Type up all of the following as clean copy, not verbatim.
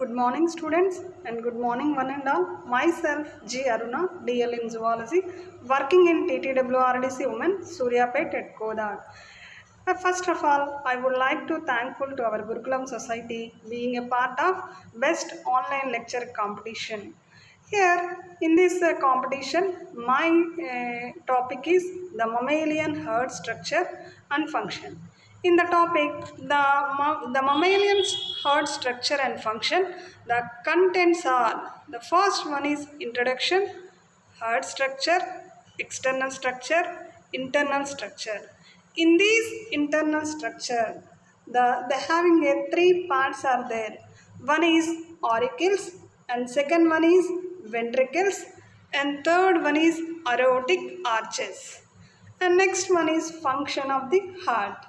Good morning, students, and good morning, one and all. Myself, G. Aruna, DL in Zoology, working in TTWRDC Women, Suryapet at Kodak. First of all, I would like to thankful to our Gurukulam Society being a part of Best Online Lecture Competition. Here, in this competition, my topic is the mammalian herd structure and function. In the topic, the mammalian herd structure and function, the contents are, the first one is introduction, herd structure, external structure, internal structure. In this internal structure, the having a three parts are there. One is auricles, and second one is ventricles, and third one is aortic arches. And next one is function of the heart.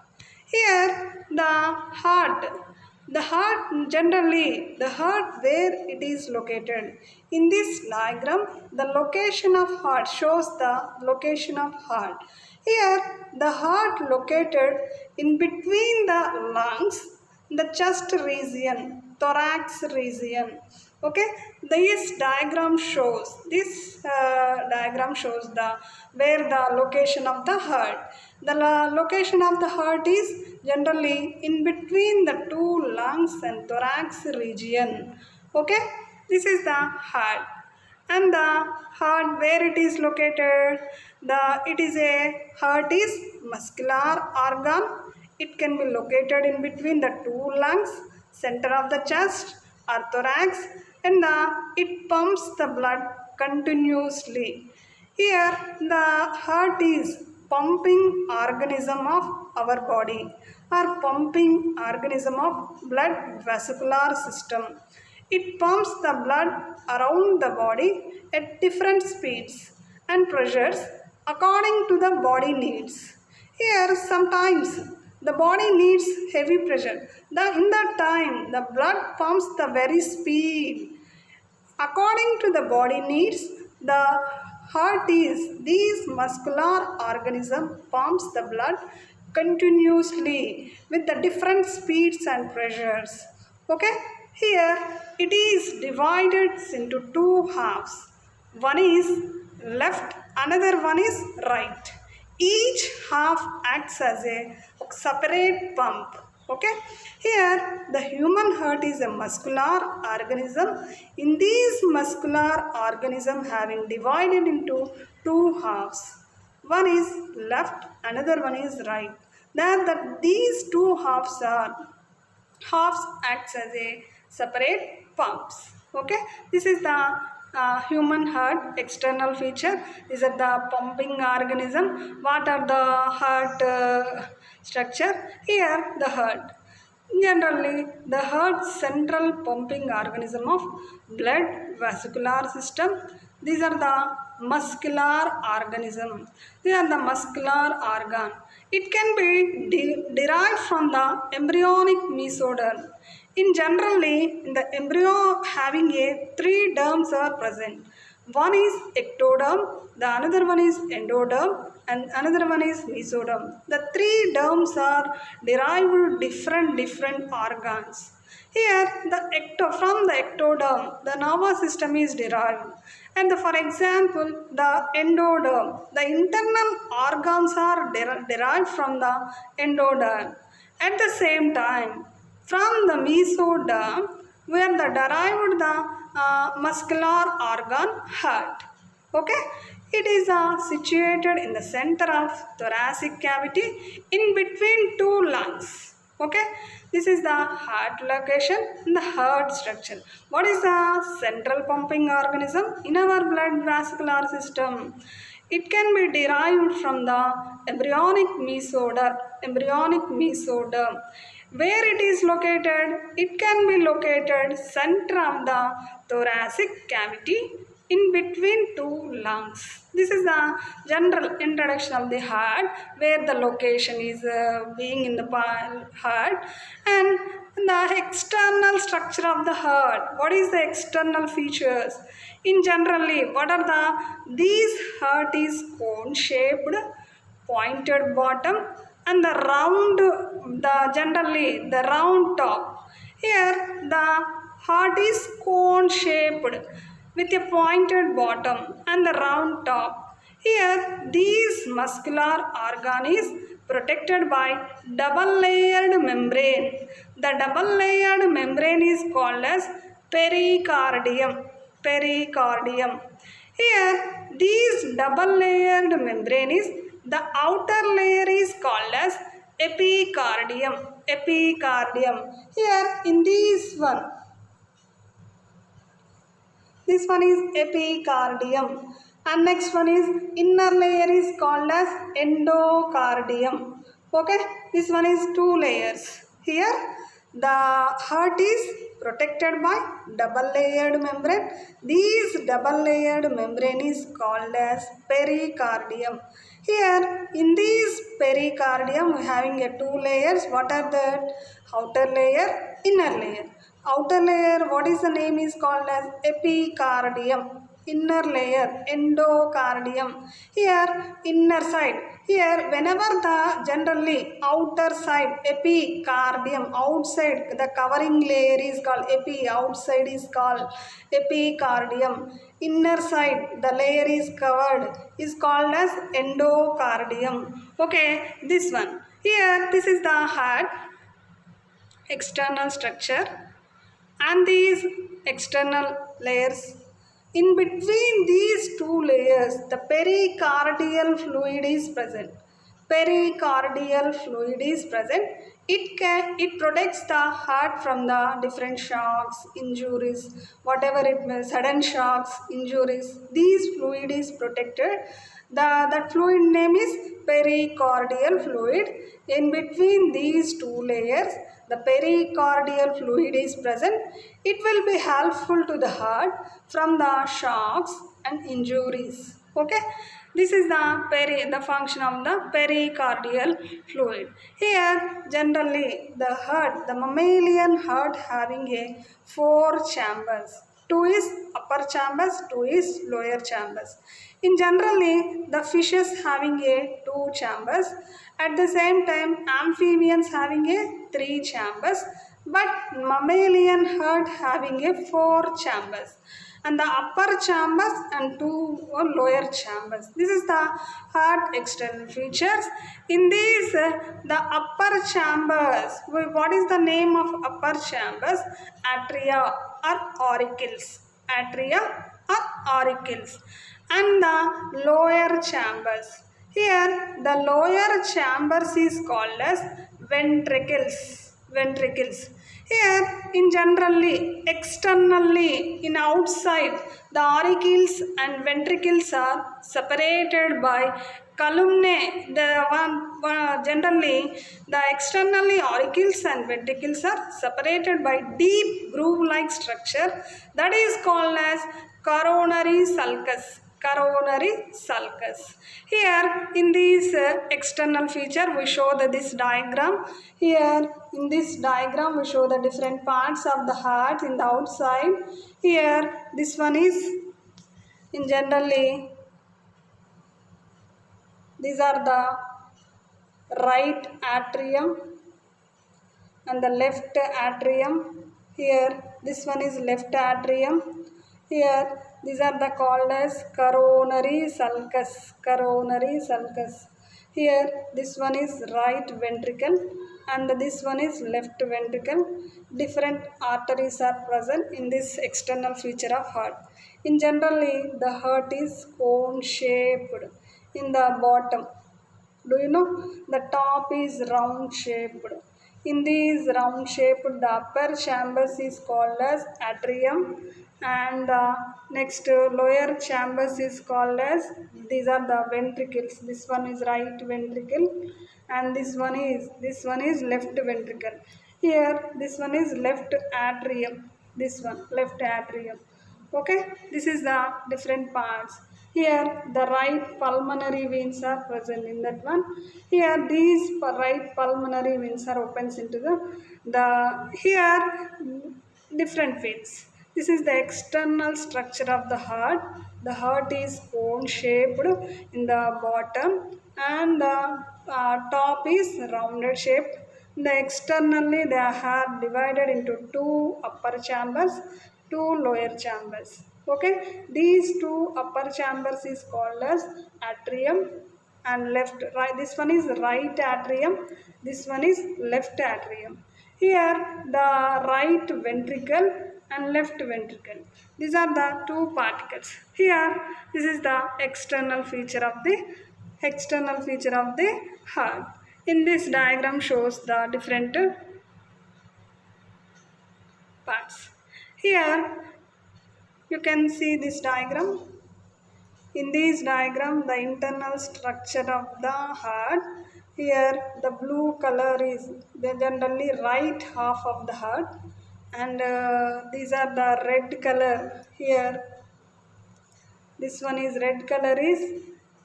Here the heart generally, the heart where it is located. In this diagram, the location of heart shows the location of heart. Here the heart located in between the lungs, the chest region, thorax region. Okay, this diagram shows the where the location of the heart. The location of the heart is generally in between the two lungs and thorax region. Okay, this is the heart. And the heart where it is located, heart is muscular organ. It can be located in between the two lungs, center of the chest or thorax, and it pumps the blood continuously. Here the heart is pumping organism of our body, or pumping organism of blood vascular system. It pumps the blood around the body at different speeds and pressures according to the body needs. Here sometimes the body needs heavy pressure. In that time the blood pumps the very speed. According to the body needs, the heart is, these muscular organism pumps the blood continuously with the different speeds and pressures. Okay, here it is divided into two halves. One is left, another one is right. Each half acts as a separate pump. Okay, here the human heart is a muscular organism. In these muscular organism having divided into two halves. One is left, another one is right. These two halves acts as a separate pumps. Okay, this is the human heart external feature. These are the pumping organism. What are the heart structure? Here the heart. Generally, the heart central pumping organism of blood vascular system. These are the muscular organism. These are the muscular organ. It can be derived from the embryonic mesoderm. In generally, in the embryo having a three derms are present. One is ectoderm, the another one is endoderm, and another one is mesoderm. The three derms are derived different organs. Here, from the ectoderm, the nervous system is derived. And for example, the endoderm, the internal organs are derived from the endoderm. At the same time, from the mesoderm, where the derived the muscular organ heart. Okay, it is situated in the center of thoracic cavity in between two lungs. Okay, this is the heart location and the heart structure. What is the central pumping organism in our blood vascular system? It can be derived from the embryonic mesoderm. Where it is located? It can be located center of the thoracic cavity in between two lungs. This is the general introduction of the heart, where the location is being in the heart, and the external structure of the heart. What is the external features? In generally, what are these heart is cone shaped, pointed bottom, and generally the round top. Here the Heart is cone shaped with a pointed bottom and the round top. Here, these muscular organ is protected by double layered membrane. The double layered membrane is called as pericardium. Pericardium. Here, these double layered membrane is the outer layer is called as epicardium. Epicardium. Here, in this one is epicardium, and next one is inner layer is called as endocardium. Okay, this one is two layers. Here the heart is protected by double layered membrane. This double layered membrane is called as pericardium. Here in this pericardium we having a two layers. What are that? Outer layer, inner layer. Outer layer, what is the name is called as epicardium. Inner layer, endocardium. Here, inner side. Here, whenever the generally outer side, epicardium, outside, the covering layer is called outside is called epicardium. Inner side, the layer is covered, is called as endocardium. Okay, this one. Here, this is the heart, external structure, and these external layers. In between these two layers, the pericardial fluid is present. Pericardial fluid is present. It protects the heart from the different shocks, injuries, whatever it may, sudden shocks, injuries. These fluid is protected. That fluid name is pericardial fluid. In between these two layers, the pericardial fluid is present. It will be helpful to the heart from the shocks and injuries. Okay, this is the function of the pericardial fluid. Here generally the mammalian heart having a 4 chambers. 2 is upper chambers, 2 is lower chambers. In generally, the fishes having a 2 chambers. At the same time, amphibians having a 3 chambers, but mammalian heart having a 4 chambers. And the upper chambers and 2 lower chambers. This is the heart external features. In these, the upper chambers, what is the name of upper chambers? Atria or auricles. Atria or auricles. And the lower chambers. Here, the lower chambers is called as ventricles. Ventricles. Here, in generally, externally, in outside, the auricles and ventricles are separated by columnae. Generally, the externally auricles and ventricles are separated by deep groove-like structure that is called as coronary sulcus. Coronary sulcus. Here in this external feature we show this diagram. Here in this diagram we show the different parts of the heart in the outside. Here this one is in generally these are the right atrium and the left atrium. Here this one is left atrium. Here these are the called as coronary sulcus. Coronary sulcus. Here this one is right ventricle and this one is left ventricle. Different arteries are present in this external feature of heart. In generally the heart is cone shaped in the bottom. Do you know the top is round shaped? In these round shaped, the upper chambers is called as atrium, and next lower chambers is called as, these are the ventricles. This one is right ventricle and this one is left ventricle. Here this one is left atrium. This one left atrium. Okay, this is the different parts. Here the right pulmonary veins are present in that one. Here these right pulmonary veins are opens into the here different veins. This is the external structure of the heart. The heart is cone shaped in the bottom and the top is rounded shaped. The externally they have are divided into two upper chambers, two lower chambers. Okay, these two upper chambers is called as atrium and left, right. This one is right atrium, this one is left atrium. Here the right ventricle and left ventricle, these are the two particles. Here this is the external feature of the heart. In this diagram shows the different parts. Here you can see this diagram. In this diagram, the internal structure of the heart. Here the blue color is the generally right half of the heart, and these are the red color. Here this one is red color is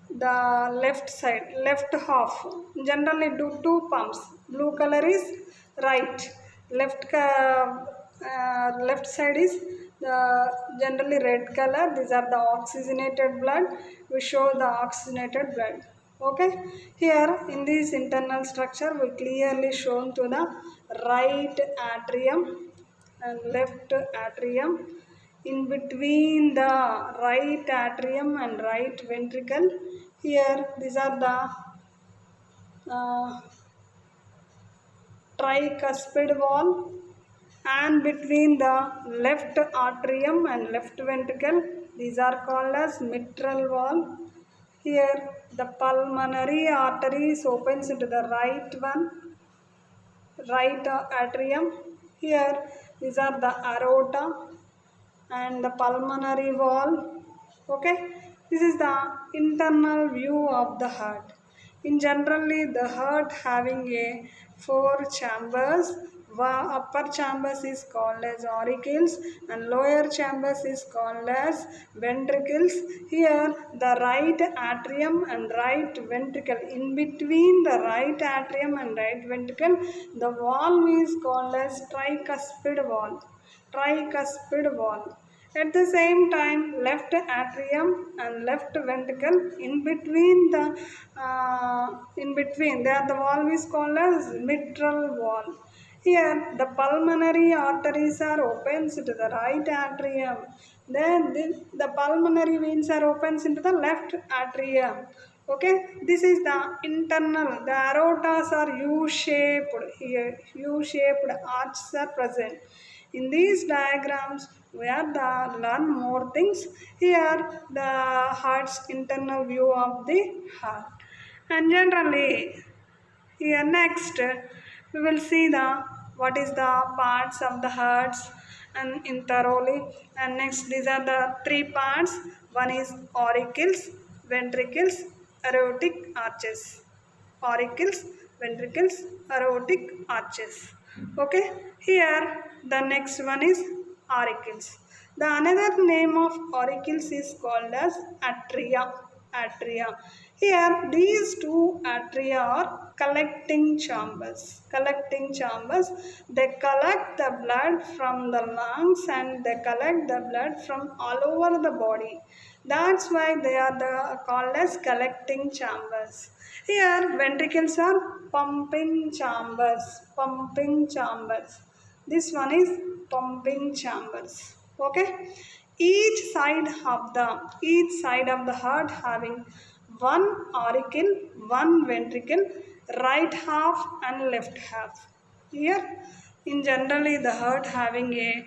the left side, left half. Generally do two pumps. Blue color is right, left side is the generally red color. These are the oxygenated blood. We show the oxygenated blood. Okay, here in this internal structure we clearly shown to the right atrium and left atrium. In between the right atrium and right ventricle, here these are the tricuspid wall, and between the left atrium and left ventricle, these are called as mitral wall. Here the pulmonary arteries opens into the right atrium. Here these are the aorta and the pulmonary wall. Okay, this is the internal view of the heart. In generally the heart having a four chambers. Upper chambers is called as auricles and lower chambers is called as ventricles. Here the right atrium and right ventricle, in between the right atrium and right ventricle, the wall is called as tricuspid wall. At the same time, left atrium and left ventricle, in between the wall is called as mitral wall. Here the pulmonary arteries are opens to the right atrium. Then the pulmonary veins are opens into the left atrium. Okay, this is the internal. The aortas are U-shaped. Here U-shaped arches are present. In these diagrams, we are the learn more things. Here the heart's internal view of the heart. And generally, here next we will see the what is the parts of the hearts and in thoroughly. And next these are the three parts. One is auricles, ventricles, aortic arches. Auricles, ventricles, aortic arches. Okay, here the next one is auricles. The another name of auricles is called as atria. Here these two atria are collecting chambers. They collect the blood from the lungs and they collect the blood from all over the body. That's why they are called as collecting chambers. Here ventricles are pumping chambers. This one is pumping chambers. Okay. Each side of the heart having one auricle, one ventricle, right half and left half. Here in generally the heart having a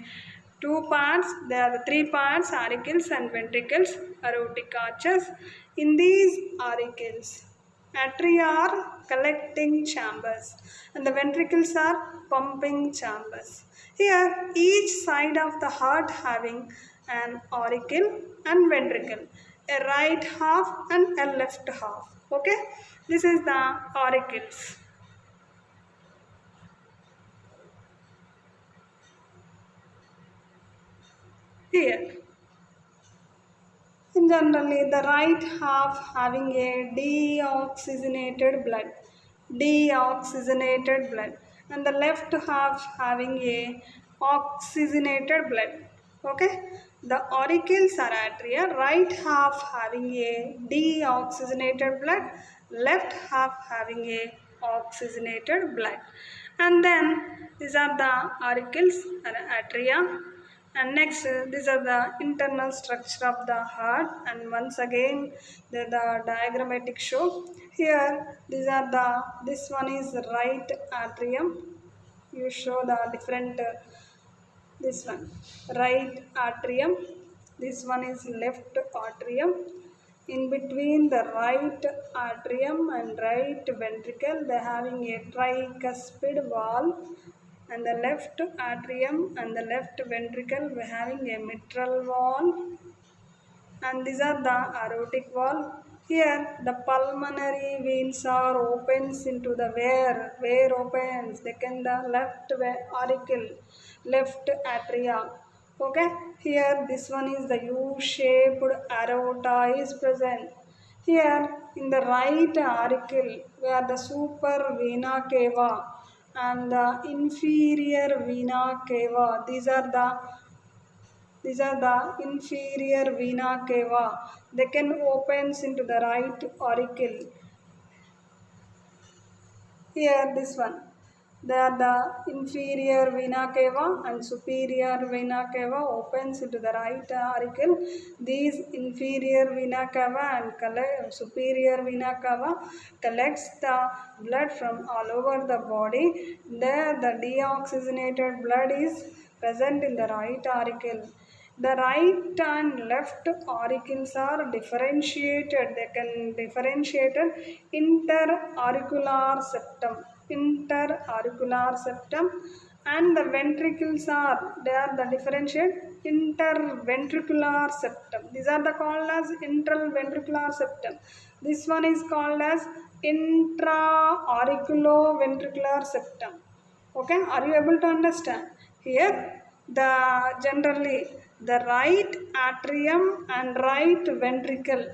two parts. There are the three parts: auricles and ventricles, aortic arches. In these auricles, atria are collecting chambers and the ventricles are pumping chambers. Here each side of the heart having an auricle and ventricle, a right half and a left half. Okay, this is the auricles. Here in generally the right half having a deoxygenated blood, and the left half having a oxygenated blood. Okay, the auricles are atria, right half having a deoxygenated blood, left half having a oxygenated blood. And then these are the auricles or atria. And next, these are the internal structure of the heart. And once again, the diagrammatic show. Here, these are the, this one is right atrium. You show the different, this one, right atrium. This one is left atrium. In between the right atrium and right ventricle, they are having a tricuspid wall, and the left atrium and the left ventricle we having a mitral wall, and these are the aortic wall. Here the pulmonary veins are opens into the where opens they can the left auricle, left atria. Okay, here this one is the U-shaped aorta is present. Here in the right auricle where the super vena cava and the inferior vena cava, these are the inferior vena cava. They can opens into the right auricle. Here this one. They are the inferior vena cava and superior vena cava opens into the right auricle. These inferior vena cava and superior vena cava collects the blood from all over the body. There the deoxygenated blood is present in the right auricle. The right and left auricles are differentiated. They can differentiated interauricular septum. Interauricular septum, and the ventricles are, they are the differentiate interventricular septum. These are the called as interventricular septum. This one is called as intraauriculoventricular septum. Okay, are you able to understand? Here the generally the right atrium and right ventricle,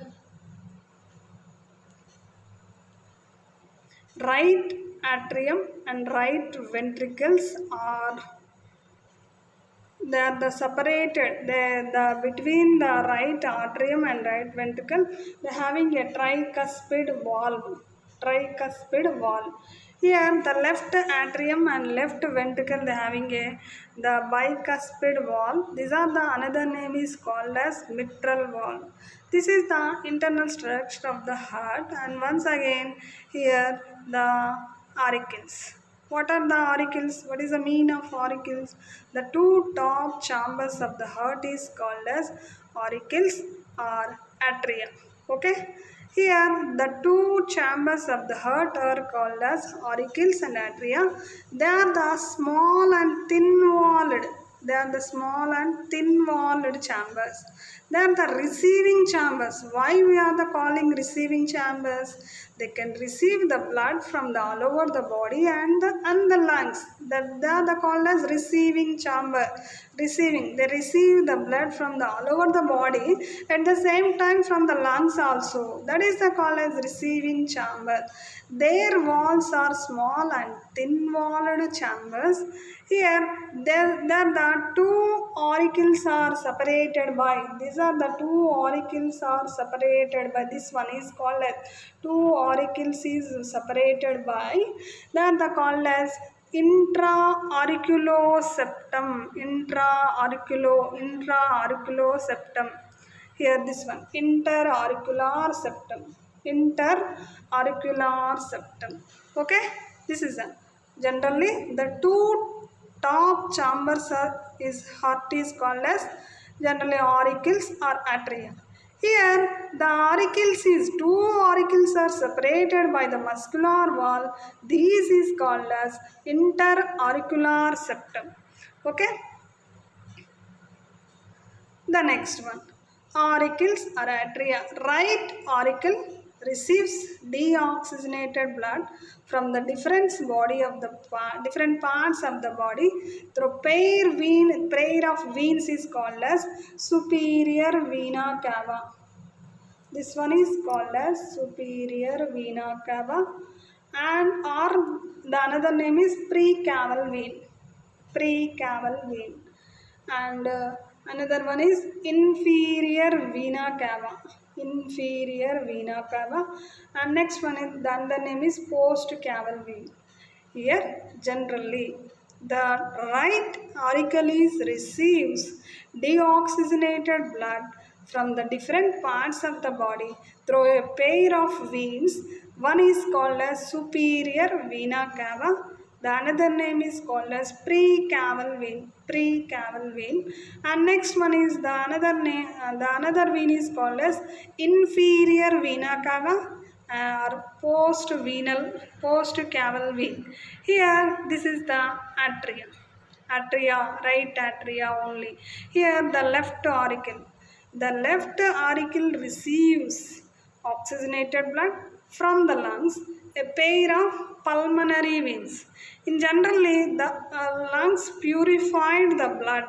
right atrium and right ventricles are, they are the separated, the between the right atrium and right ventricle they having a tricuspid wall. Here the left atrium and left ventricle they having a the bicuspid wall. These are the another name is called as mitral wall. This is the internal structure of the heart. And once again here the auricles. What are the auricles? What is the meaning of auricles? The two top chambers of the heart is called as auricles or atria. Okay. Here the two chambers of the heart are called as auricles and atria. They are the small and thin walled. They are the small and thin walled chambers. They are the receiving chambers. Why we are the calling receiving chambers? They can receive the blood from the all over the body and the lungs. That they are the called as receiving chamber. Receiving. They receive the blood from the all over the body at the same time from the lungs also. That is the called as receiving chamber. Their walls are small and thin walled chambers. Here the two auricles are separated by, these are the two auricles are separated by, this one is called as two auricles is separated by, they are the called as intraauriculoseptum. Intraauriculoseptum. Here this one, interauricular septum. Interauricular septum. Okay, this is a generally the two top chambers is heart is called as generally auricles or atria. Here the auricles is two auricles are separated by the muscular wall. This is called as interauricular septum. Okay. The next one, auricles or atria. Right auricle receives deoxygenated blood from the different parts of the body through pair of veins is called as superior vena cava. This one is called as superior vena cava, and or the another name is precaval vein. Precaval vein. And another one is inferior vena cava. Inferior vena cava. And next one is, the other name is post caval vein. Here, generally, the right auriculis receives deoxygenated blood from the different parts of the body through a pair of veins. One is called as superior vena cava. The another name is called as precaval vein. Precaval vein, and next one is the another name. The another vein is called as inferior vena cava or post caval vein. Here, this is the atria, right atria only. Here, the left auricle. The left auricle receives oxygenated blood from the lungs, a pair of pulmonary veins. In generally, the lungs purified the blood,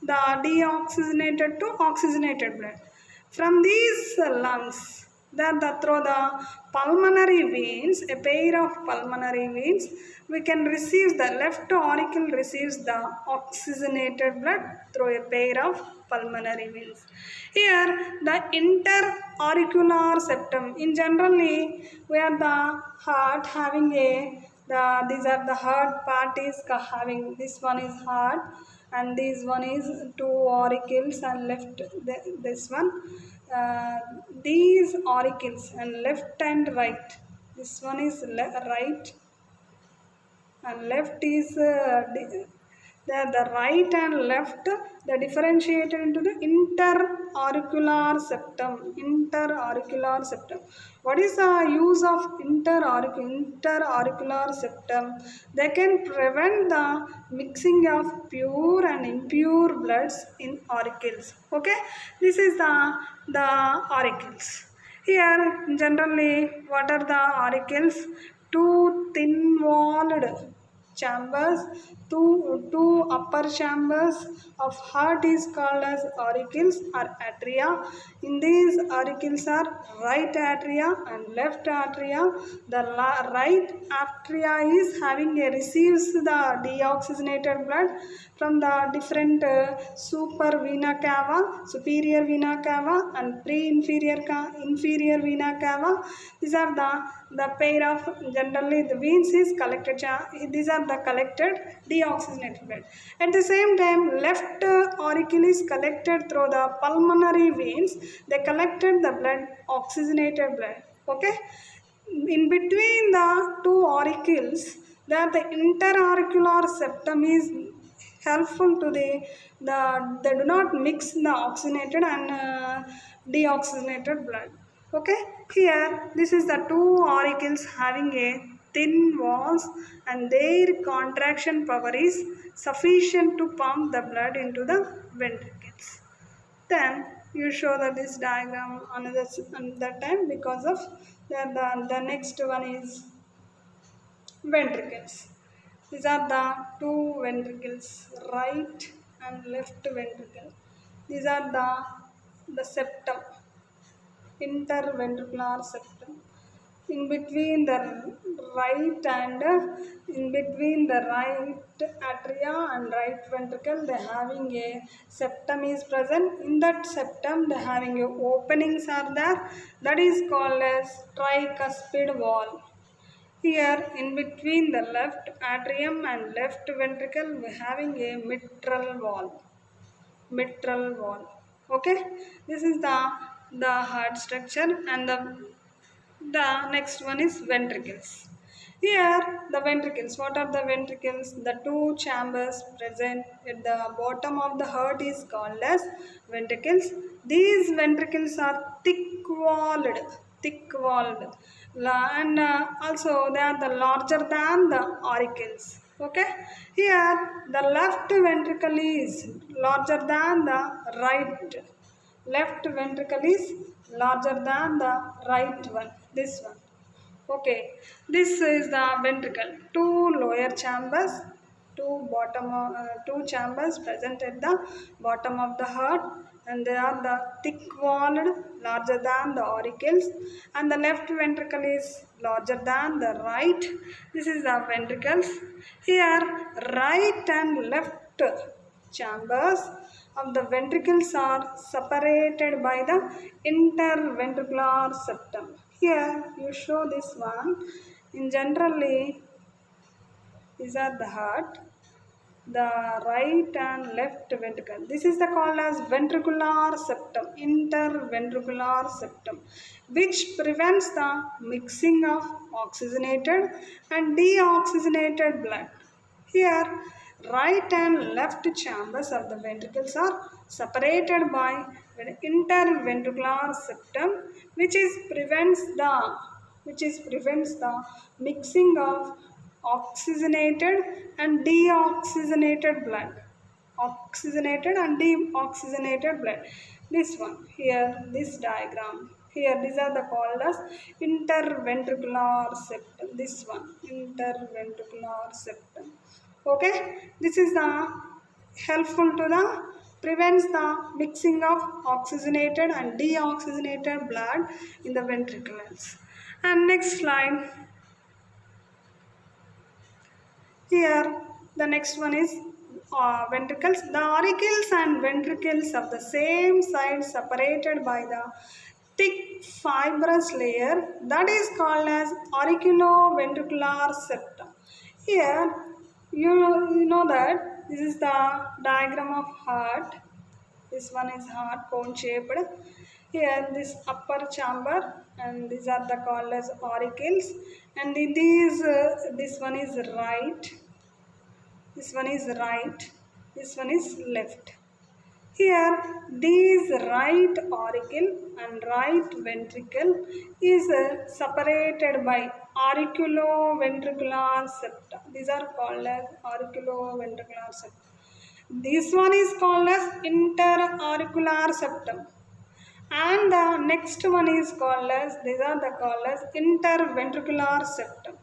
the deoxygenated to oxygenated blood. From these lungs, through the pulmonary veins, a pair of pulmonary veins, we can receive the left auricle receives the oxygenated blood through a pair of pulmonary veins. Here, the interauricular septum. In generally, where the heart having these are the heart part is having, this one is heart and this one is two auricles and left this one. These auricles and left and right. This one is right and left is the right and left they differentiated into the interauricular septum. Interauricular septum. What is the use of interauricular septum? They can prevent the mixing of pure and impure bloods in auricles. Okay, this is the auricles. Here generally, what are the auricles? Two thin walled chambers, two upper chambers of heart is called as auricles or atria. In these auricles are right atria and left atria. The right atria is having a receives the deoxygenated blood from the different super vena cava, superior vena cava and inferior vena cava. These are the pair of generally the veins is collected. These are the collected deoxygenated blood. At the same time, left auricle is collected through the pulmonary veins. They collected the blood, oxygenated blood. Okay. In between the two auricles, the interauricular septum is helpful to they do not mix the oxygenated and deoxygenated blood. Okay, here this is the two auricles having a thin walls and their contraction power is sufficient to pump the blood into the ventricles. Then you show that this diagram another time because of the next one is ventricles. These are the two ventricles, right and left ventricle. These are the septum, interventricular septum. In between the right and in between the right atria and right ventricle, they having a septum is present. In that septum, they having openings are there. That is called as tricuspid wall. Here, in between the left atrium and left ventricle, we having a mitral wall. Mitral wall. Okay, this is the heart structure, and the next one is ventricles. Here, the ventricles. What are the ventricles? The two chambers present at the bottom of the heart is called as ventricles. These ventricles are thick-walled, and also they are the larger than the auricles. Okay. Here, the left ventricle is larger than the right. Left ventricle is larger than the right one. This one. Okay, this is the ventricle. Two lower chambers, two chambers present at the bottom of the heart, and they are the thick-walled, larger than the auricles, and the left ventricle is larger than the right. This is the ventricles. Here, right and left chambers of the ventricles are separated by the interventricular septum. Here you show this one. In generally, These are the heart, the right and left ventricle. This is the called as ventricular septum, interventricular septum, which prevents the mixing of oxygenated and deoxygenated blood. Here, right and left chambers of the ventricles are separated by an interventricular septum, which is prevents the mixing of oxygenated and deoxygenated blood. Oxygenated and deoxygenated blood. This one here, this diagram here, these are the called as interventricular septum. This one, interventricular septum. Okay, this is the helpful to the prevents the mixing of oxygenated and deoxygenated blood in the ventricles. And next slide. Here, the next one is ventricles. The auricles and ventricles of the same side separated by the thick fibrous layer that is called as auriculoventricular septum. Here, you know that this is the diagram of heart. This one is heart, cone shaped. Here this upper chamber and these are the called as auricles, and this one is right, this one is right, this one is left. Here these right auricle and right ventricle is separated by auriculoventricular septum. These are called as auriculoventricular septum. This one is called as interauricular septum, and the next one is called as, these are the called as interventricular septum.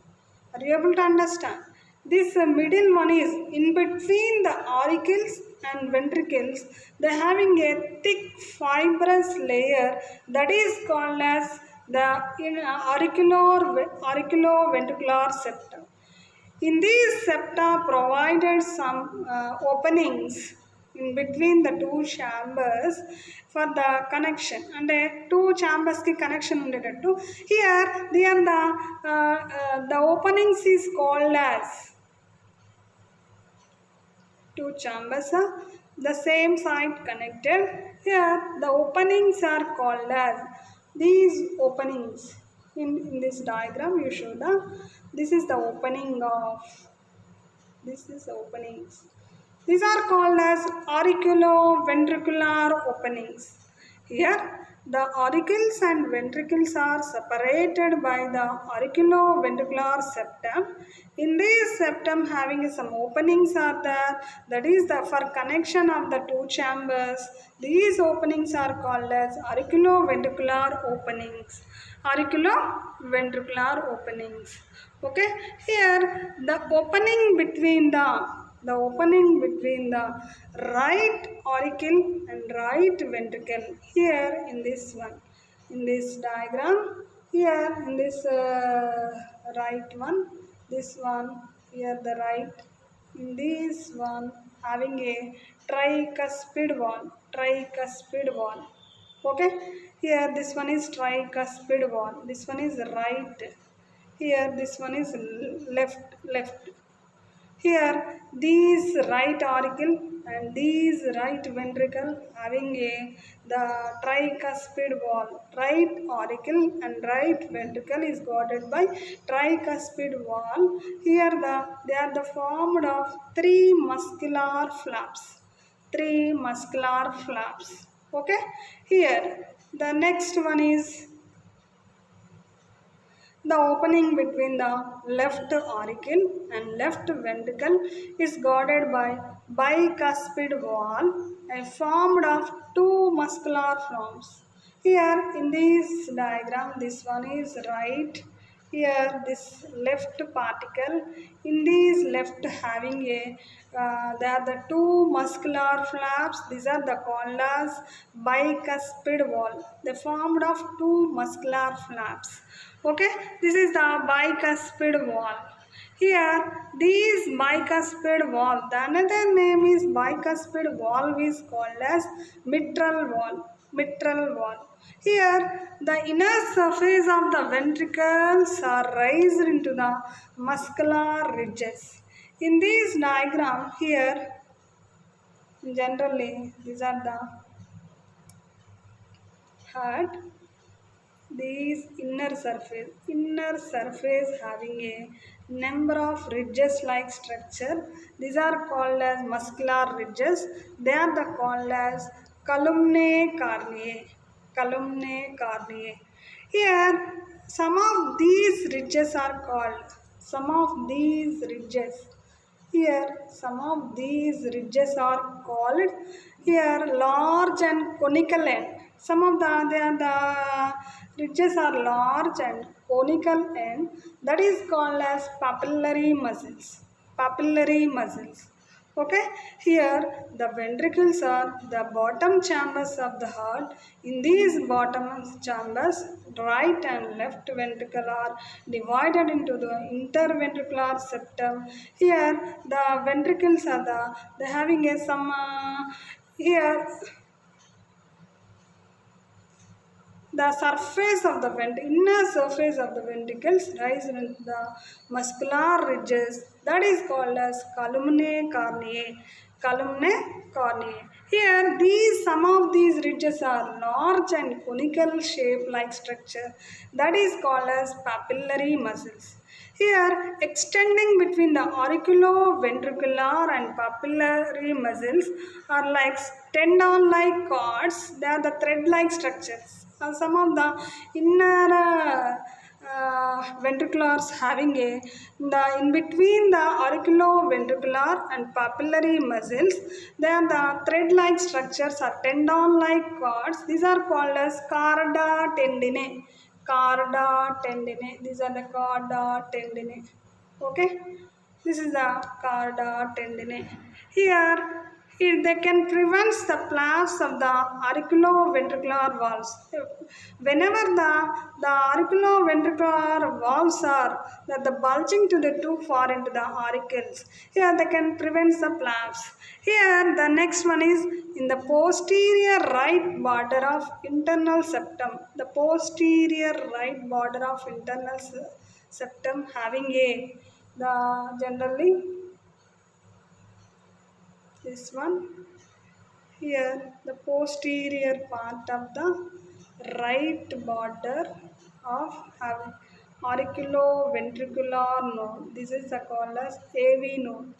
Are you able to understand? This middle one is in between the auricles and ventricles. They are having a thick fibrous layer that is called as the auriculoventricular septum. In these septa provided some openings in between the two chambers for the connection, and two chambers ki connection undettattu. Here they are the openings is called as two chambers are the same side connected. Here the openings are called as these openings. In this diagram you show this is the opening of, this is the openings. These are called as auriculoventricular openings. Here the auricles and ventricles are separated by the auriculoventricular septum. In this septum having some openings are there, that is the for connection of the two chambers. These openings are called as auriculoventricular openings. Auriculoventricular openings. Okay, here the opening between the right auricle and right ventricle, here in this one, in this diagram, here in this right one, this one, here the right, in this one having a tricuspid wall. Okay, here this one is tricuspid wall, this one is right, here this one is left. Here these right auricle and these right ventricle having the tricuspid wall. Right auricle and right ventricle is guarded by tricuspid wall. Here they are the formed of three muscular flaps. Okay. Here the next one is the opening between the left auricle and left ventricle is guarded by bicuspid wall and formed of two muscular flops. Here in this diagram, this one is right. Here this left particle, in these left having they are the two muscular flaps. These are the called as bicuspid wall. They formed of two muscular flaps. Okay, this is the bicuspid wall. Here, these bicuspid wall, the another name is bicuspid wall is called as mitral wall. Here, the inner surface of the ventricles are raised into the muscular ridges. In this diagram here, generally these are the heart. These inner surface having a number of ridges like structure. These are called as muscular ridges. They are the called as columnae carneae. Columnae carneae. Here some of these ridges are called, some of these ridges, here some of these ridges are called here large and conical end. Some of the ridges are large and conical end, that is called as papillary muscles. Papillary muscles. Okay, here the ventricles are the bottom chambers of the heart. In these bottom chambers, right and left ventricle are divided into the interventricular septum. Here the ventricles are they having a some here the surface of the inner surface of the ventricles rise with the muscular ridges, that is called as columnae carneae. Columnae carneae. Here these some of these ridges are large and conical shape like structure, that is called as papillary muscles. Here, extending between the auriculoventricular and papillary muscles are like tendon-like cords. They are the thread-like structures. Some of the inner ventriculars having a in between the auriculoventricular and papillary muscles, they are the thread-like structures or tendon-like cords. These are called as chorda tendinae. Chorda tendinae. These are the chorda tendinae. Okay, this is the chorda tendinae. Here they can prevent the collapse of the auriculoventricular valves. Whenever the auriculoventricular valves are the bulging to the too far into the auricles, here they can prevent the collapse. Here the next one is in the posterior right border of internal septum. The posterior right border of internal septum having a the generally this one here the posterior part of the right border of having auriculoventricular node. This is called as AV node.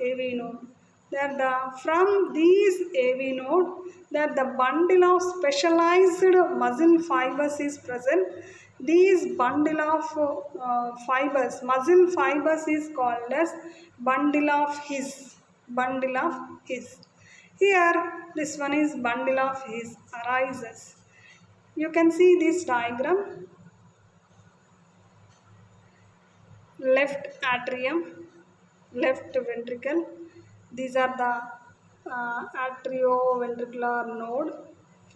AV node. That from these AV node, that the bundle of specialized muscle fibers is present. These bundle of fibers, muscle fibers is called as bundle of His. Bundle of His. Here, this one is bundle of His arises. You can see this diagram. Left atrium, left ventricle. These are the atrioventricular node.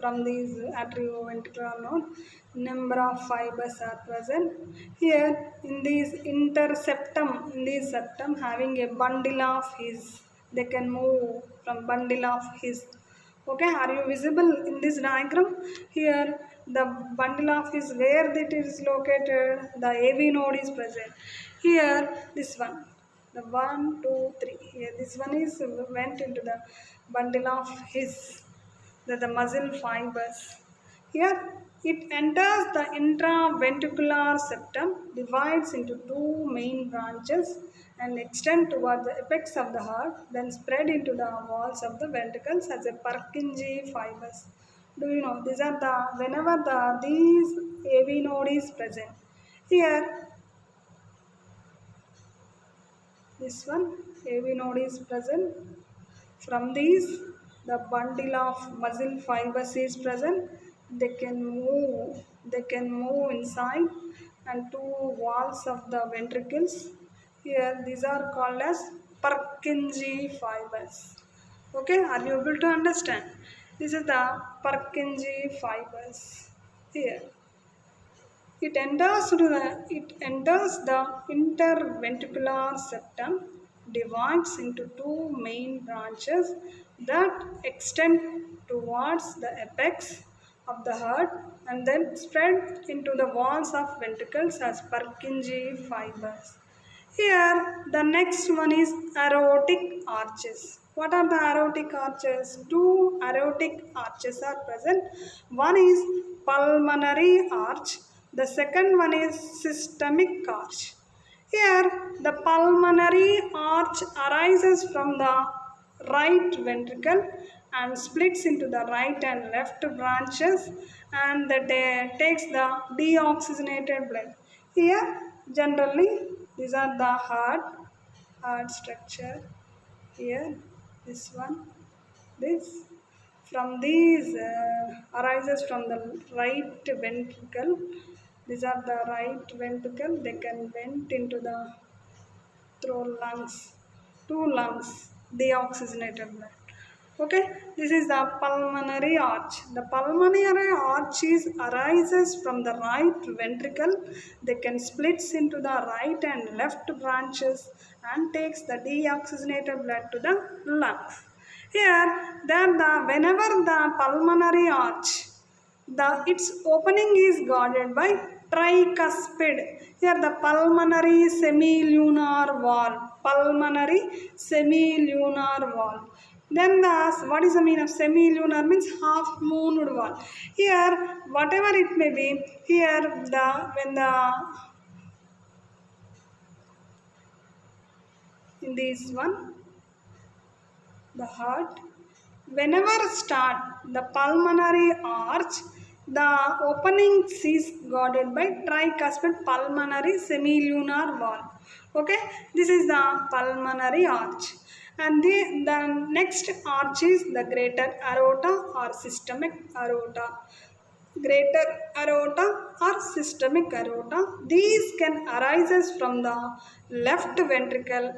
From these atrioventricular node, number of fibers are present. Here in this interseptum, in this septum having a bundle of His. They can move from bundle of His. Okay, are you visible in this diagram? Here the bundle of His where it is located, the AV node is present. Here this one, the 1, 2, 3. Here this one is went into the bundle of His, the muscle fibers. Here it enters the intraventricular septum, divides into two main branches and extend toward the apex of the heart, then spread into the walls of the ventricles as a Purkinje fibers. Do you know these are the whenever these AV node is present? Here this one AV node is present. From these the bundle of muscle fibers is present. They can move inside and two walls of the ventricles. Here these are called as Purkinje fibers. Okay, are you able to understand? This is the Purkinje fibers. Here it enters the interventricular septum, divides into two main branches that extend towards the apex of the heart and then spread into the walls of ventricles as Purkinje fibers. Here, the next one is aortic arches. What are the aortic arches? Two aortic arches are present. One is pulmonary arch. The second one is systemic arch. Here, the pulmonary arch arises from the right ventricle and splits into the right and left branches, and that takes the deoxygenated blood. Here, generally, these are the heart structure. Here, this one, this. From these arises from the right ventricle. These are the right ventricle. They can vent into the through lungs, two lungs, deoxygenated blood. Okay, this is the pulmonary arch. The pulmonary arch arises from the right ventricle. They can splits into the right and left branches and takes the deoxygenated blood to the lungs. Here, whenever the pulmonary arch, its opening is guarded by tricuspid. Here the pulmonary semilunar wall. Pulmonary semilunar wall. Then what is the meaning of semilunar? Means half mooned wall. Here, whatever it may be, here when the in this one, the heart, whenever start the pulmonary arch, the opening is guarded by tricuspid pulmonary semilunar wall. Okay, this is the pulmonary arch. And the next arch is the greater aorta or systemic aorta. Greater aorta or systemic aorta, these can arises from the left ventricle.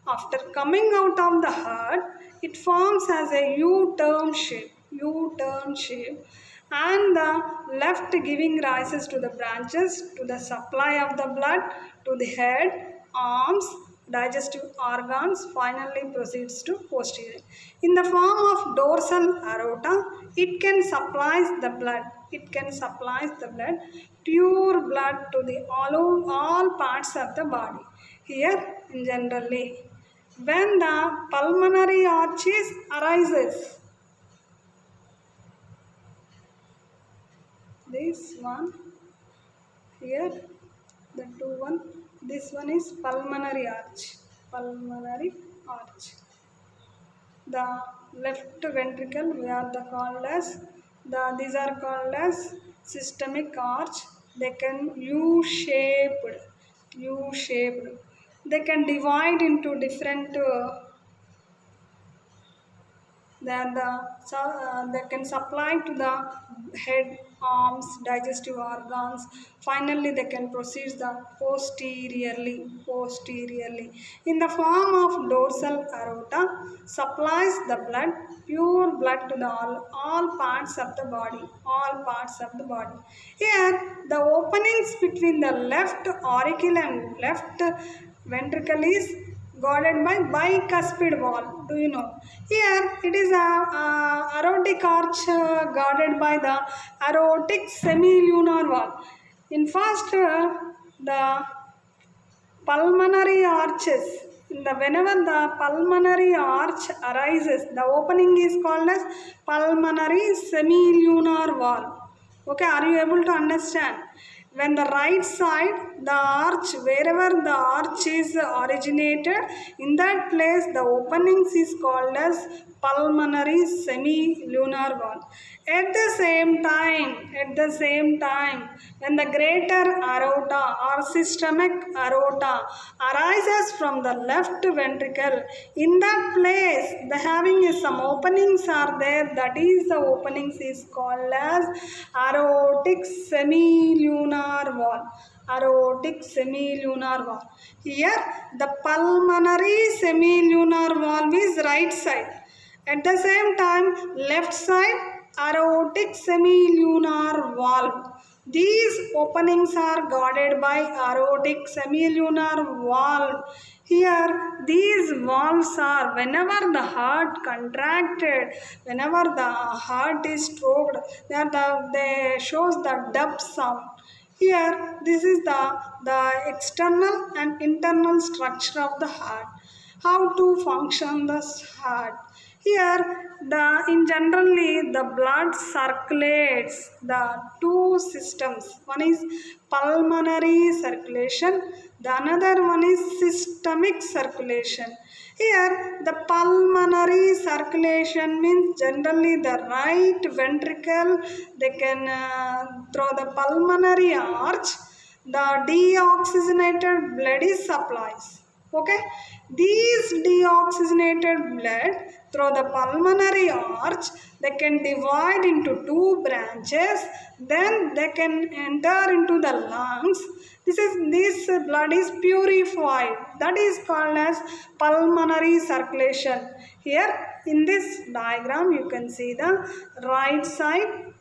After coming out of the heart, it forms as a u-turn shape, and the left giving rises to the branches to the supply of the blood to the head, arms, digestive organs, finally proceeds to posterior. In the form of dorsal aorta, it can supplies the blood. It can supplies the blood, pure blood to the all parts of the body. Here, generally, when the pulmonary arches arises, this one here, the two one, this one is pulmonary arch. Pulmonary arch. The left ventricle we are called as these are called as systemic arch. They can U-shaped. They can divide into different they can supply to the head, arms, digestive organs. Finally, they can proceed the posteriorly. In the form of dorsal aorta, supplies the blood, pure blood to the all parts of the body. Here, the openings between the left auricle and left ventricle is guarded by bicuspid wall. Do you know? Here it is a aortic arch guarded by the aortic semilunar wall. In first, the pulmonary arches. Whenever the pulmonary arch arises, the opening is called as pulmonary semilunar wall. Okay, are you able to understand? When the right side, the arch, wherever the arch is originated, in that place the openings is called as pulmonary semilunar wall. At the same time, when the greater aorta or systemic aorta arises from the left ventricle, in that place the having some openings are there. That is the openings is called as aortic semilunar wall. Aortic semilunar wall. Here the pulmonary semilunar wall is right side. At the same time, left side aortic semilunar valve. These openings are guarded by aortic semilunar valve. Here, these valves are whenever the heart contracted, whenever the heart is stroked, they shows the dub sound. Here, this is the external and internal structure of the heart. How to function the heart. Here, in generally the blood circulates the two systems. One is pulmonary circulation. The another one is systemic circulation. Here, the pulmonary circulation means generally the right ventricle, they can through the pulmonary arch, the deoxygenated blood is supplies. Okay, these deoxygenated blood through the pulmonary arch, they can divide into two branches, then they can enter into the lungs. This blood is purified, that is called as pulmonary circulation. Here in this diagram you can see the right side.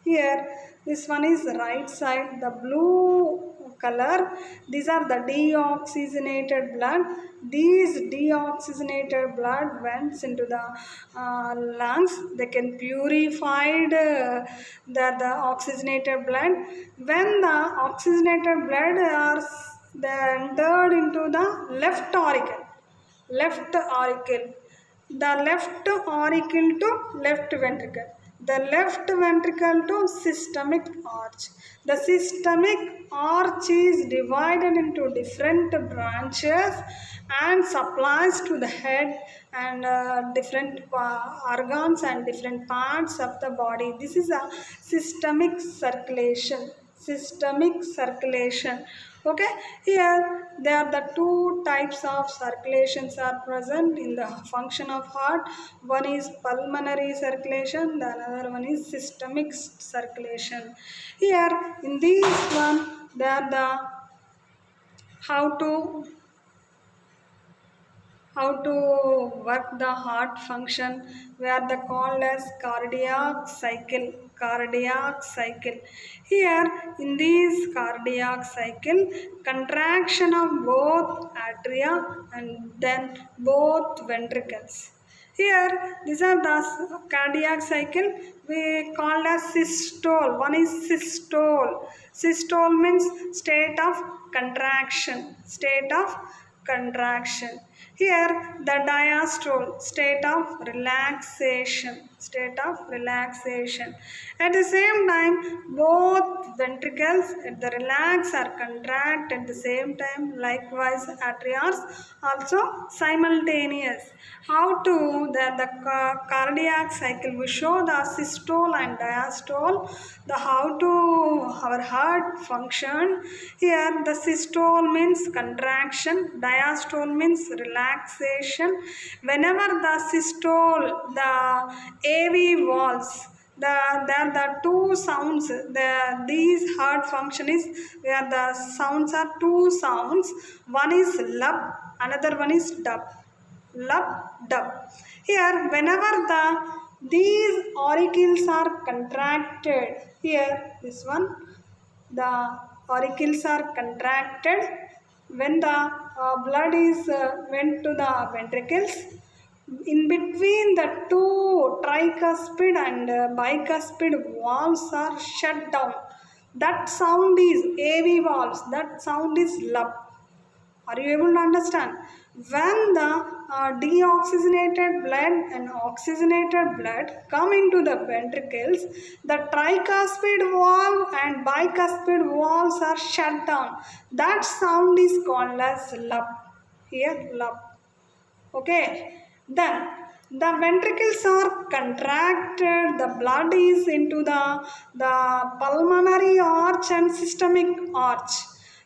Here this one is right side, the blue color, these are the deoxygenated blood. These deoxygenated blood went into the lungs, they can purified the oxygenated blood. When the oxygenated blood are they entered into the left auricle, the left auricle to left ventricle, the left ventricle to systemic arch. The systemic arch is divided into different branches and supplies to the head and different organs and different parts of the body. This is a systemic circulation. Systemic circulation. Okay, here there are the two types of circulations are present in the function of heart. One is pulmonary circulation, the another one is systemic circulation. Here in this one, they are the how to work the heart function, where the called as cardiac cycle. Here in this cardiac cycle, contraction of both atria and then both ventricles. Here these are the cardiac cycle we called as systole. One is systole means state of contraction. Here the diastole, state of relaxation. At the same time, both ventricles at the relax or contract at the same time. Likewise, atrias also simultaneous. How to the cardiac cycle? We show the systole and diastole. The how to our heart function. Here the systole means contraction, diastole means relaxation. Whenever the systole, the AV valves, there are the two sounds. These heart function is where the sounds are two sounds. One is lub, another one is dub. Lub, dub. Here, whenever these auricles are contracted, here this one, the auricles are contracted when the blood is went to the ventricles. In between the two tricuspid and bicuspid valves are shut down. That sound is AV valves. That sound is lub. Are you able to understand? When the deoxygenated blood and oxygenated blood come into the ventricles, the tricuspid valve and bicuspid valves are shut down. That sound is called as lub. Here, lub. Okay. Then the ventricles are contracted, the blood is into the pulmonary arch and systemic arch.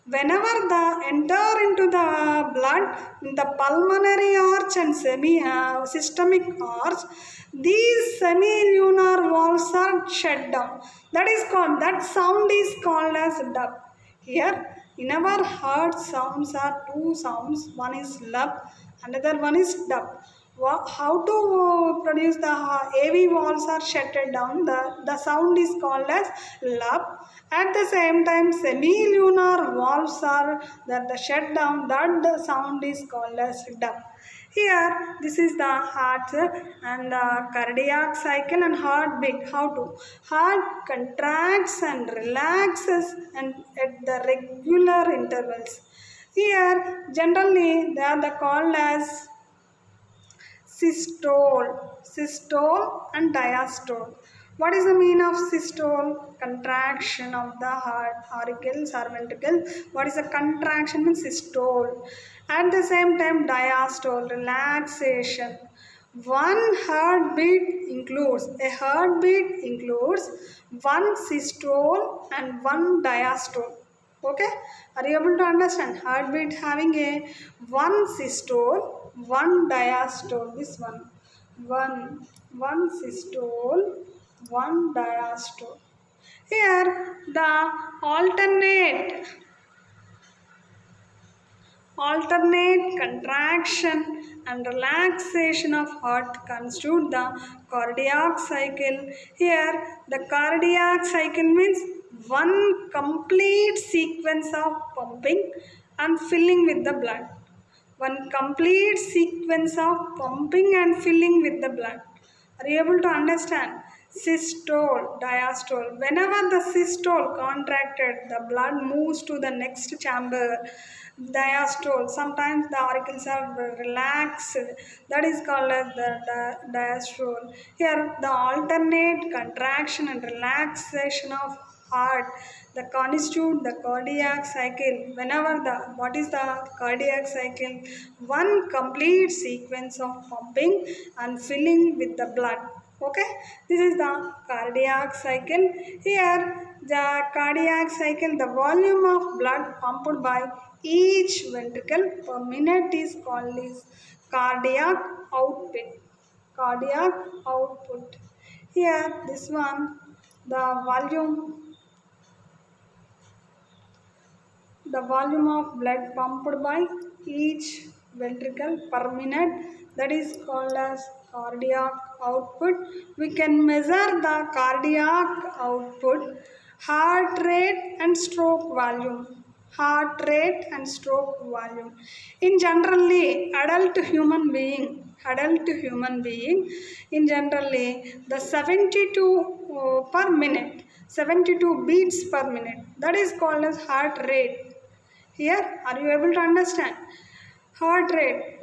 Whenever the enter into the blood, the pulmonary arch and systemic arch, these semilunar valves are shut down. That sound is called as dub. Here in our heart sounds are two sounds. One is lub, another one is dub. How to produce the AV valves are shut down. The sound is called as lub. At the same time, semilunar valves are the shut down. That the sound is called as dub. Here, this is the heart and the cardiac cycle and heartbeat. How to? Heart contracts and relaxes and at the regular intervals. Here, generally, they are called as systole and diastole. What is the meaning of systole? Contraction of the heart, auricles or ventricles. What is the contraction? Means systole. At the same time, diastole, relaxation. A heartbeat includes one systole and one diastole. Okay, are you able to understand? Heartbeat having a one systole, one diastole. This one systole, one diastole. Here the alternate contraction and relaxation of heart constitute the cardiac cycle. Here the cardiac cycle means one complete sequence of pumping and filling with the blood. One complete sequence of pumping and filling with the blood. Are you able to understand? Systole, diastole. Whenever the systole contracted, the blood moves to the next chamber. Diastole. Sometimes the auricles are relaxed. That is called as the diastole. Here, the alternate contraction and relaxation of heart the constitute the cardiac cycle. Whenever the what is the cardiac cycle? One complete sequence of pumping and filling with the blood. Okay, this is the cardiac cycle. Here the cardiac cycle, the volume of blood pumped by each ventricle per minute is called is cardiac output. Cardiac output. Here this one, the volume of blood pumped by each ventricle per minute, that is called as cardiac output. We can measure the cardiac output, heart rate and stroke volume. Heart rate and stroke volume. In generally adult human being, in generally the 72 per minute, 72 beats per minute, that is called as heart rate. Here, are you able to understand? Heart rate.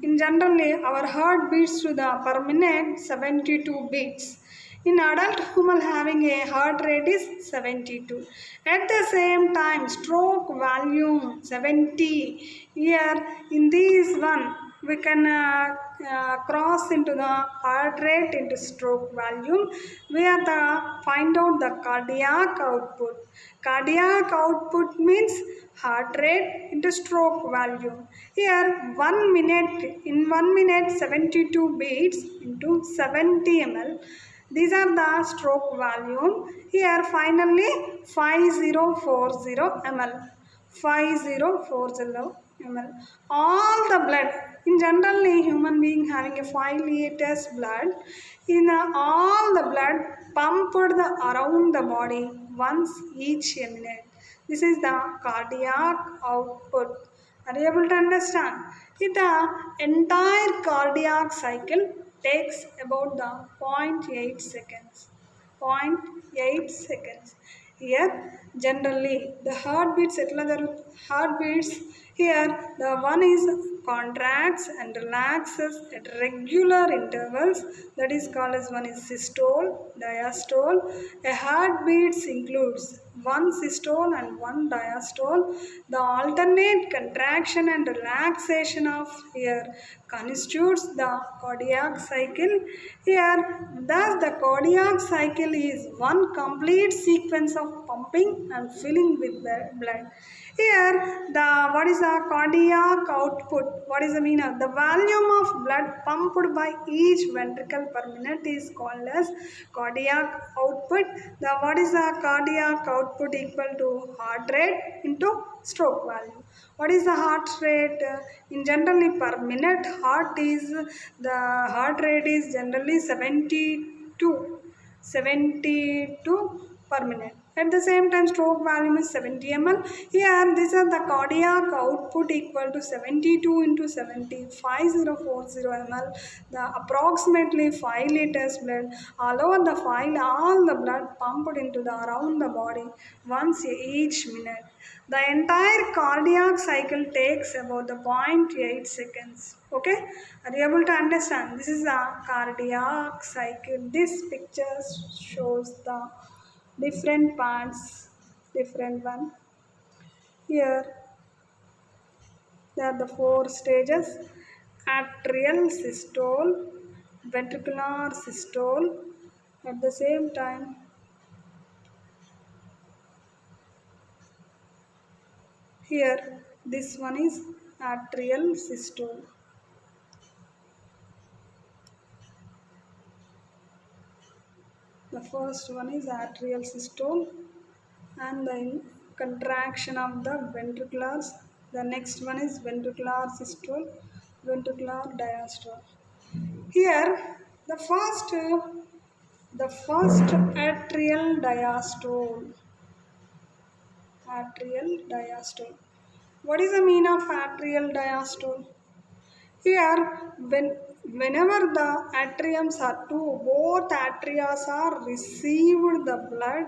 In generally, our heart beats to the per minute 72 beats. In adult human having a heart rate is 72. At the same time, stroke volume 70. Here, in this one, we can cross into the heart rate into stroke volume. We are the find out the cardiac output. Cardiac output means heart rate into stroke volume. Here 1 minute, in 1 minute 72 beats into 70 ml. These are the stroke volume. Here finally 5040 ml. 5040 ml. All the blood, in generally human being having a 5 liters blood, in all the blood pumped around the body once each minute. This is the cardiac output. Are you able to understand? The entire cardiac cycle takes about the 0.8 seconds. 0.8 seconds. Here generally the heartbeats. Here the one is contracts and relaxes at regular intervals, that is called as one is systole, diastole. A heartbeat includes one systole and one diastole. The alternate contraction and relaxation of here constitutes the cardiac cycle. Here thus the cardiac cycle is one complete sequence of pumping and filling with the blood. Here the what is the cardiac output? What is the meaning of the volume of blood pumped by each ventricle per minute is called as cardiac output. The what is the cardiac output? Equal to heart rate into stroke value. What is the heart rate? In generally per minute, the heart rate is generally 72 per minute. At the same time, stroke volume is 70 ml. Here, these are the cardiac output equal to 72 into 70, 5040 ml. The approximately 5 liters blood. All over the file, all the blood pumped into the around the body once each minute. The entire cardiac cycle takes about the 0.8 seconds. Okay, are you able to understand? This is the cardiac cycle. This picture shows the different parts, different one. Here, there are the four stages: atrial systole, ventricular systole. At the same time, here this one is atrial systole. The first one is atrial systole and the contraction of the ventriculars. The next one is ventricular systole, ventricular diastole. Here, the first atrial diastole. Atrial diastole. What is the mean of atrial diastole? Here, whenever the atriums are two, both atrias are received the blood,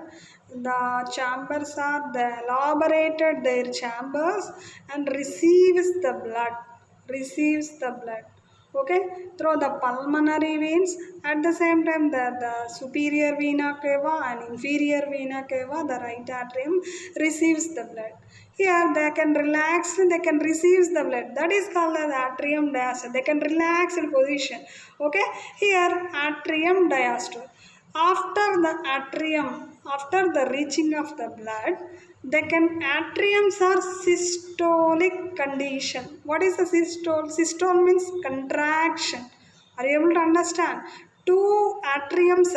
the chambers are the elaborated their chambers and receives the blood. Okay, through the pulmonary veins. At the same time, the superior vena cava and inferior vena cava, the right atrium receives the blood. Here they can relax, they can receive the blood. That is called as atrium diastole. They can relax in position. Okay, here atrium diastole. After the reaching of the blood, atriums are systolic condition. What is the systole? Systole means contraction. Are you able to understand? Two atriums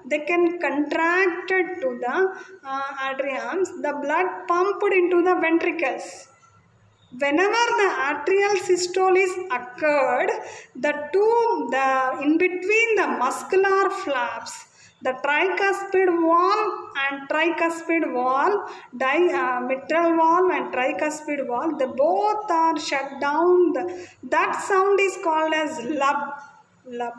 they can contracted to the atriums, the blood pumped into the ventricles. Whenever the atrial systole is occurred, the in between the muscular flaps, the tricuspid valve and tricuspid valve, mitral valve and tricuspid valve, they both are shut down. That sound is called as lub. Lub.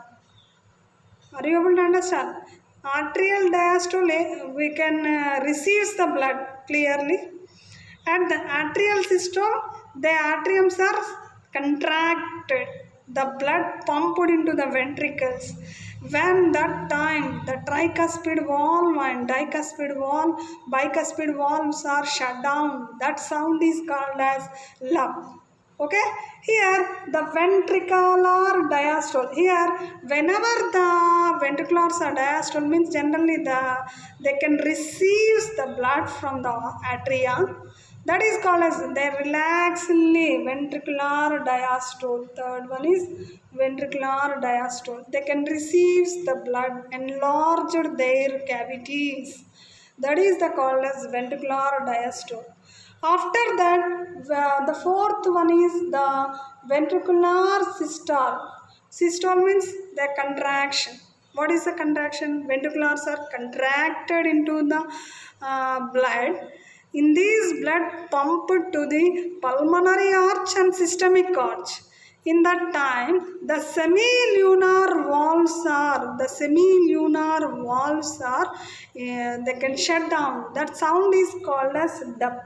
Are you able to understand? Arterial diastole, we can receive the blood clearly. At the atrial systole, the atriums are contracted. The blood pumped into the ventricles. When that time the tricuspid valve and dicuspid valve, bicuspid valves are shut down, that sound is called as lub. Okay, here the ventricular diastole. Here, whenever the ventriculars are diastole, means generally they can receive the blood from the atria. That is called as they relaxedly ventricular diastole. Third one is ventricular diastole. They can receive the blood, enlarge their cavities. That is called as ventricular diastole. After that, the fourth one is the ventricular systole. Systole means the contraction. What is the contraction? Ventriculars are contracted into the blood. In these, blood pumped to the pulmonary arch and systemic arch. In that time, the semilunar valves are they can shut down. That sound is called as dub.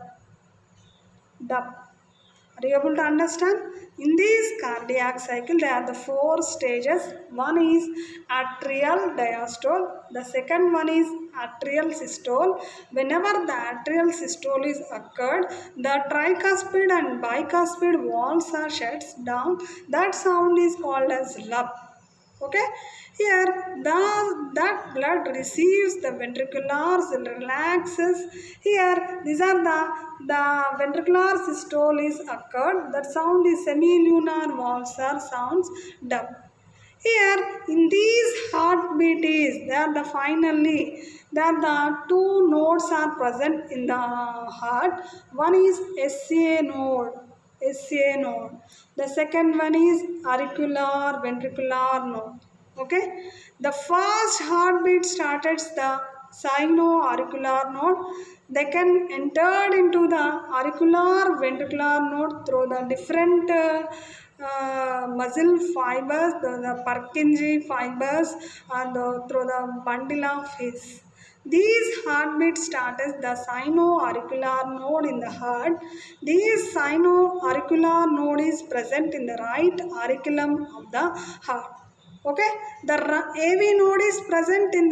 Dub. Are you able to understand? In this cardiac cycle, there are the four stages. One is atrial diastole. The second one is atrial systole. Whenever the atrial systole is occurred, the tricuspid and bicuspid valves are shut down. That sound is called as lub. Okay, here that blood receives the ventriculars, relaxes. Here these are the ventricular systole is occurred. That sound is semilunar valves or sounds dub. Here in these heartbeat is there the two nodes are present in the heart. One is SA node. SA node. The second one is auricular ventricular node. Okay. The first heartbeat starts the sino-auricular node. They can enter into the auricular ventricular node through the different muscle fibers, the Purkinje fibers, and through the bundle of his. These heartbeats start as the sino-auricular node in the heart. This sino-auricular node is present in the right auriculum of the heart. Okay, the AV node is present in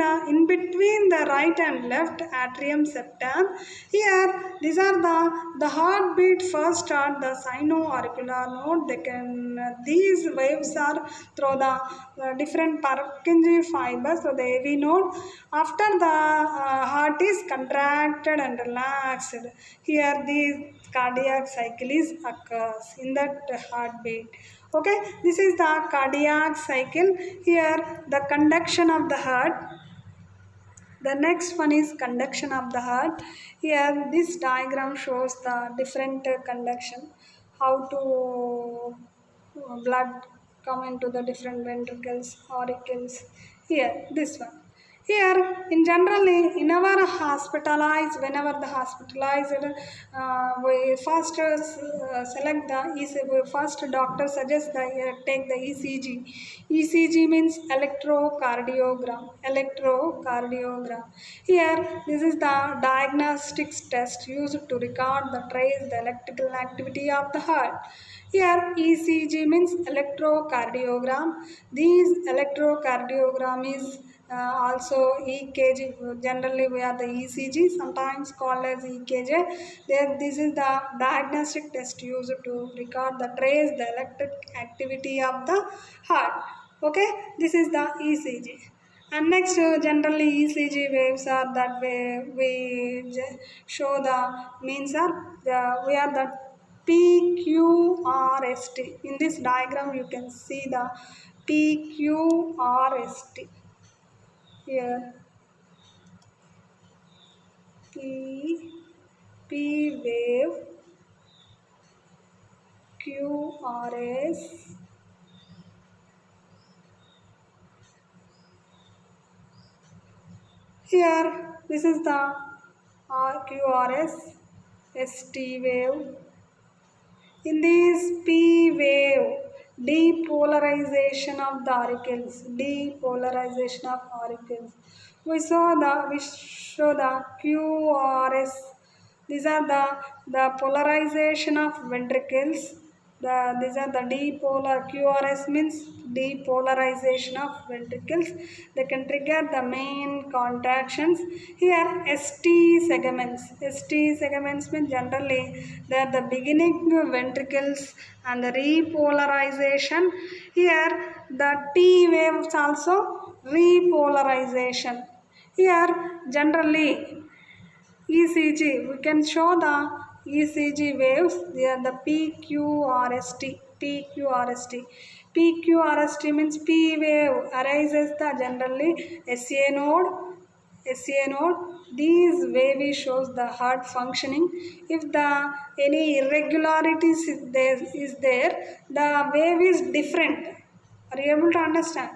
between the right and left atrium septum. Here, these are the heartbeat first start the sino-auricular node. These waves are through the different Purkinje fibers, so the AV node. After the heart is contracted and relaxed, here the cardiac cycle is occurs in that heartbeat. Okay, this is the cardiac cycle. Here the conduction of the heart. The next one is conduction of the heart. Here this diagram shows the different conduction, how to blood come into the different ventricles, auricles. Here this one. Here, in generally, in our hospitalized, whenever the hospitalized, we first select the ECG. First, doctor suggests take the ECG. ECG means electrocardiogram. Electrocardiogram. Here, this is the diagnostics test used to record the trace the electrical activity of the heart. Here ECG means electrocardiogram. These electrocardiogram is also EKG. Generally we have the ECG, sometimes called as EKG. This is the diagnostic test used to record the trace the electric activity of the heart. Okay, this is the ECG. And next, generally ECG waves are that way we show the means are we are the PQRST. In this diagram, you can see the PQRST. Here, P wave, QRS, here this is the QRS, ST wave. In this P wave, depolarization of the auricles, depolarization of auricles. We show the QRS. These are the polarization of ventricles. These are the depolar. QRS means depolarization of ventricles. They can trigger the main contractions. Here ST segments. ST segments mean generally they are the beginning ventricles and the repolarization. Here the T waves also repolarization. Here generally ECG, we can show the ECG waves. They are the PQRST. PQRST. PQRST means P wave arises the generally SA node. SA node. These wave shows the heart functioning. If the any irregularities is there, the wave is different. Are you able to understand?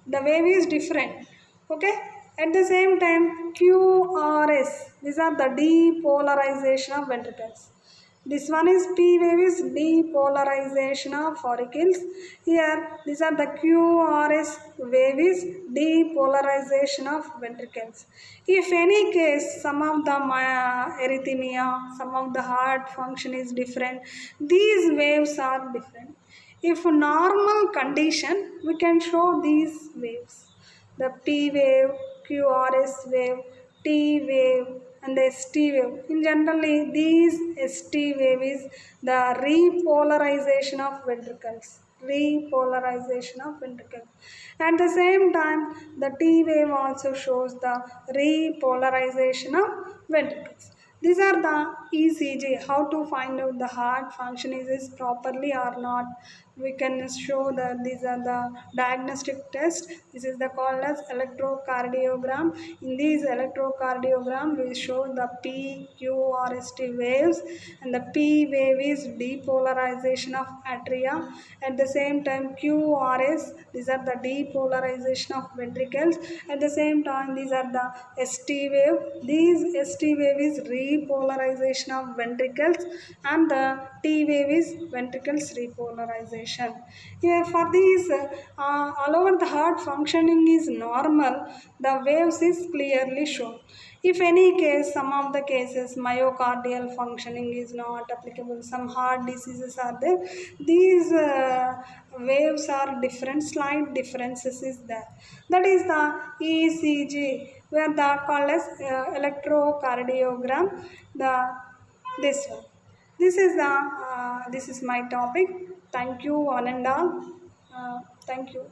The wave is different. Okay. At the same time, QRS, these are the depolarization of ventricles. This one is P wave is depolarization of auricles. Here, these are the QRS wave is depolarization of ventricles. If any case, some of the arrhythmia, some of the heart function is different, these waves are different. If normal condition, we can show these waves. The P wave, QRS wave, T wave, and the ST wave. In generally, these ST wave is the repolarization of ventricles. Repolarization of ventricles. At the same time, the T wave also shows the repolarization of ventricles. These are the ECG, how to find out the heart function is properly or not. we can show that these are the diagnostic tests. This is the called as electrocardiogram. In these electrocardiogram, we show the P, Q, or ST waves, and the P wave is depolarization of atria. At the same time, Q, R, S, these are the depolarization of ventricles. At the same time, these are the ST wave. These ST wave is repolarization of ventricles, and the T wave is ventricles repolarization. Yeah, for these, all over the heart functioning is normal. The waves is clearly shown. If any case, some of the cases myocardial functioning is not applicable, some heart diseases are there, these waves are different, slight differences is there. That is the ECG, where the called as electrocardiogram, the this one. This is my topic. Thank you one and all. Thank you.